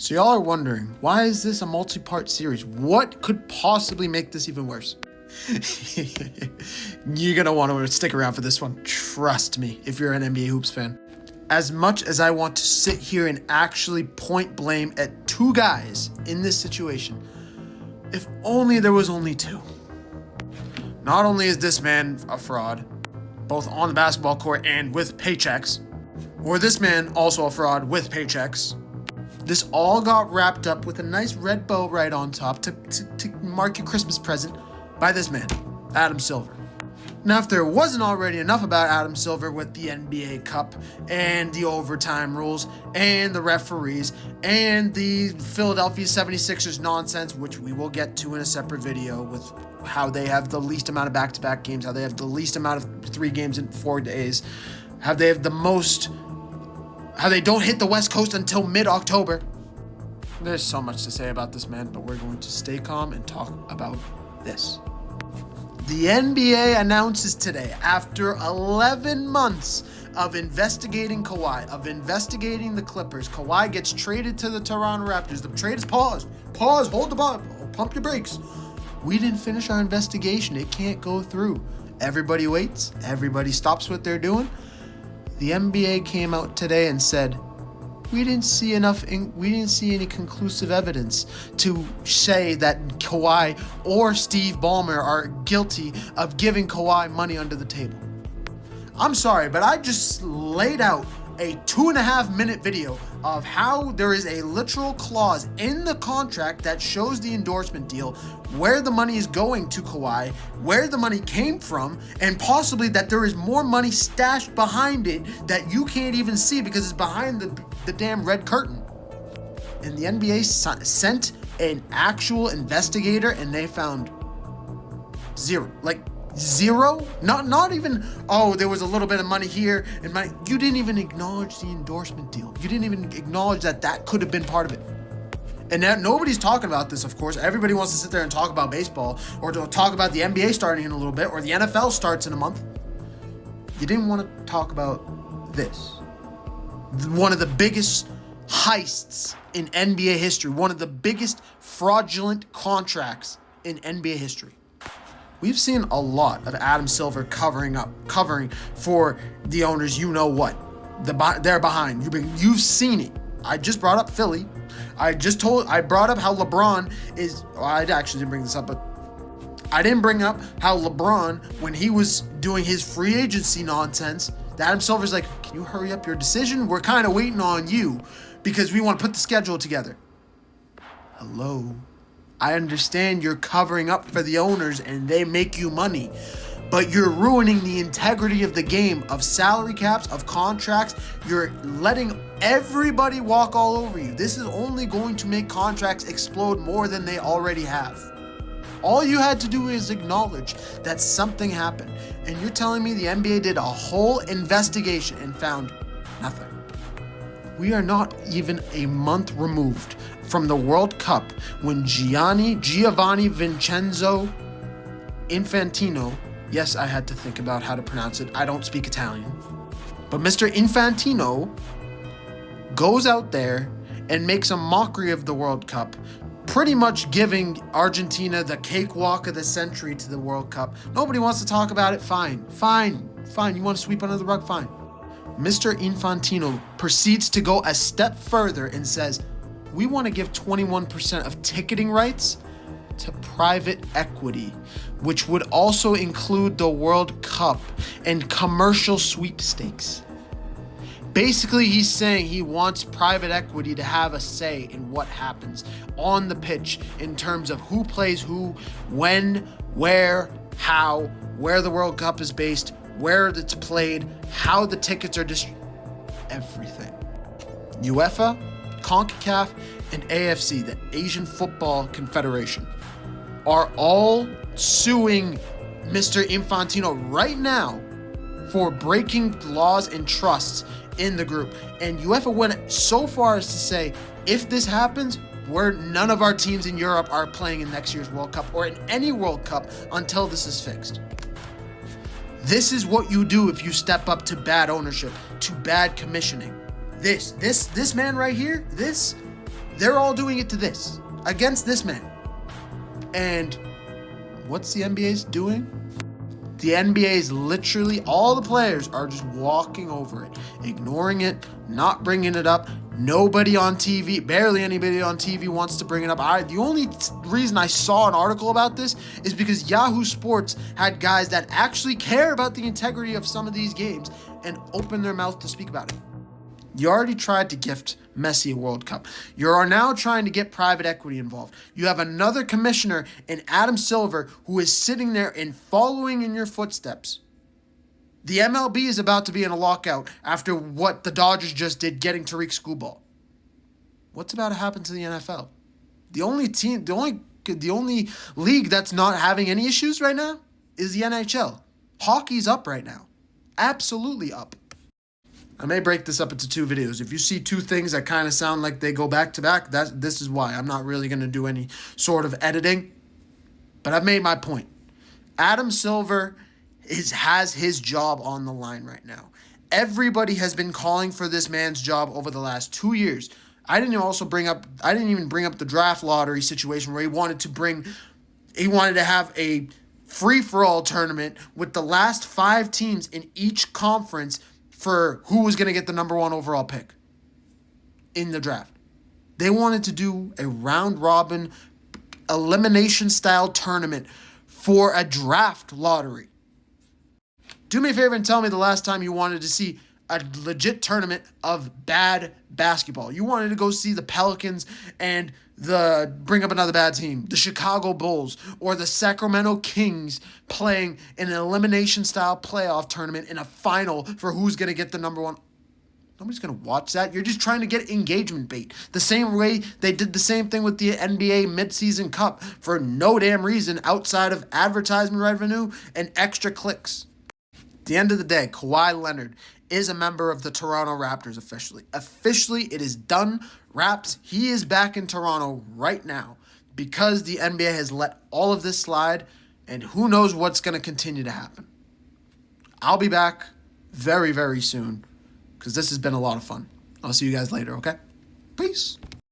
So y'all are wondering, why is this a multi-part series? What could possibly make this even worse? You're gonna want to stick around for this one. Trust me, if you're an NBA Hoops fan. As much as I want to sit here and actually point blame at two guys in this situation, if only there was only two. Not only is this man a fraud, both on the basketball court and with paychecks, or this man also a fraud with paychecks, this all got wrapped up with a nice red bow right on top to mark your Christmas present by this man, Adam Silver. Now, if there wasn't already enough about Adam Silver with the NBA Cup and the overtime rules and the referees and the Philadelphia 76ers nonsense, which we will get to in a separate video with how they have the least amount of back-to-back games, how they have the least amount of 3 games in 4 days, how they have the most, how they don't hit the West Coast until mid-October. There's so much to say about this man, but we're going to stay calm and talk about this. The NBA announces today, after 11 months of investigating Kawhi, of investigating the Clippers, Kawhi gets traded to the Toronto Raptors. The trade is paused. Pause, hold the ball, pump your brakes. We didn't finish our investigation. It can't go through. Everybody waits. Everybody stops what they're doing. The NBA came out today and said, we didn't see any conclusive evidence to say that Kawhi or Steve Ballmer are guilty of giving Kawhi money under the table. I'm sorry, but I just laid out a 2.5-minute video of how there is a literal clause in the contract that shows the endorsement deal, where the money is going to Kawhi, where the money came from, and possibly that there is more money stashed behind it that you can't even see because it's behind the damn red curtain. And the NBA sent an actual investigator and they found zero. Zero? Not even, oh, there was a little bit of money here and money. You didn't even acknowledge the endorsement deal. You didn't even acknowledge that could have been part of it. And now nobody's talking about this, of course. Everybody wants to sit there and talk about baseball or to talk about the NBA starting in a little bit or the NFL starts in a month. You didn't want to talk about this. One of the biggest heists in NBA history, one of the biggest fraudulent contracts in NBA history. We've seen a lot of Adam Silver covering for the owners. You know what? They're behind. You've seen it. I just brought up Philly. I brought up how LeBron is. Well, I actually didn't bring this up, but I didn't bring up how LeBron, when he was doing his free agency nonsense, Adam Silver's like, can you hurry up your decision? We're kind of waiting on you because we want to put the schedule together. Hello. I understand you're covering up for the owners and they make you money, but you're ruining the integrity of the game, of salary caps, of contracts. You're letting everybody walk all over you. This is only going to make contracts explode more than they already have. All you had to do is acknowledge that something happened. And you're telling me the NBA did a whole investigation and found nothing. We are not even a month removed from the World Cup when Giovanni Vincenzo Infantino, yes, I had to think about how to pronounce it. I don't speak Italian. But Mr. Infantino goes out there and makes a mockery of the World Cup, pretty much giving Argentina the cakewalk of the century to the World Cup. Nobody wants to talk about it. Fine. You want to sweep under the rug? Fine. Mr. Infantino proceeds to go a step further and says, we want to give 21% of ticketing rights to private equity, which would also include the World Cup and commercial sweepstakes. Basically, he's saying he wants private equity to have a say in what happens on the pitch in terms of who plays who, when, where, how, where the World Cup is based, where it's played, how the tickets are distributed, everything. UEFA, CONCACAF, and AFC, the Asian Football Confederation, are all suing Mr. Infantino right now for breaking laws and trusts in the group. And UEFA went so far as to say, if this happens, none of our teams in Europe are playing in next year's World Cup or in any World Cup until this is fixed. This is what you do if you step up to bad ownership, to bad commissioning. This man right here, They're all doing it to this, against this man. And what's the NBA's doing? The NBA's literally, all the players are just walking over it, ignoring it, not bringing it up. Nobody on TV, barely anybody on TV wants to bring it up. The only reason I saw an article about this is because Yahoo Sports had guys that actually care about the integrity of some of these games and open their mouth to speak about it. You already tried to gift Messi a World Cup. You are now trying to get private equity involved. You have another commissioner in Adam Silver who is sitting there and following in your footsteps. The MLB is about to be in a lockout after what the Dodgers just did, getting Tariq Skubal. What's about to happen to the NFL? The only league that's not having any issues right now is the NHL. Hockey's up right now. Absolutely up. I may break this up into two videos. If you see two things that kind of sound like they go back to back, this is why. I'm not really going to do any sort of editing, but I've made my point. Adam Silver has his job on the line right now. Everybody has been calling for this man's job over the last 2 years. I didn't even bring up the draft lottery situation where he wanted to have a free-for-all tournament with the last 5 teams in each conference for who was going to get the number 1 overall pick in the draft. They wanted to do a round-robin elimination-style tournament for a draft lottery. Do me a favor and tell me the last time you wanted to see a legit tournament of bad basketball. You wanted to go see the Pelicans and bring up another bad team, the Chicago Bulls or the Sacramento Kings playing in an elimination-style playoff tournament in a final for who's going to get the number 1. Nobody's going to watch that. You're just trying to get engagement bait. The same way they did the same thing with the NBA midseason cup for no damn reason outside of advertisement revenue and extra clicks. At the end of the day, Kawhi Leonard is a member of the Toronto Raptors officially. Officially, it is done. Raps, he is back in Toronto right now because the NBA has let all of this slide, and who knows what's going to continue to happen. I'll be back very, very soon because this has been a lot of fun. I'll see you guys later, okay? Peace.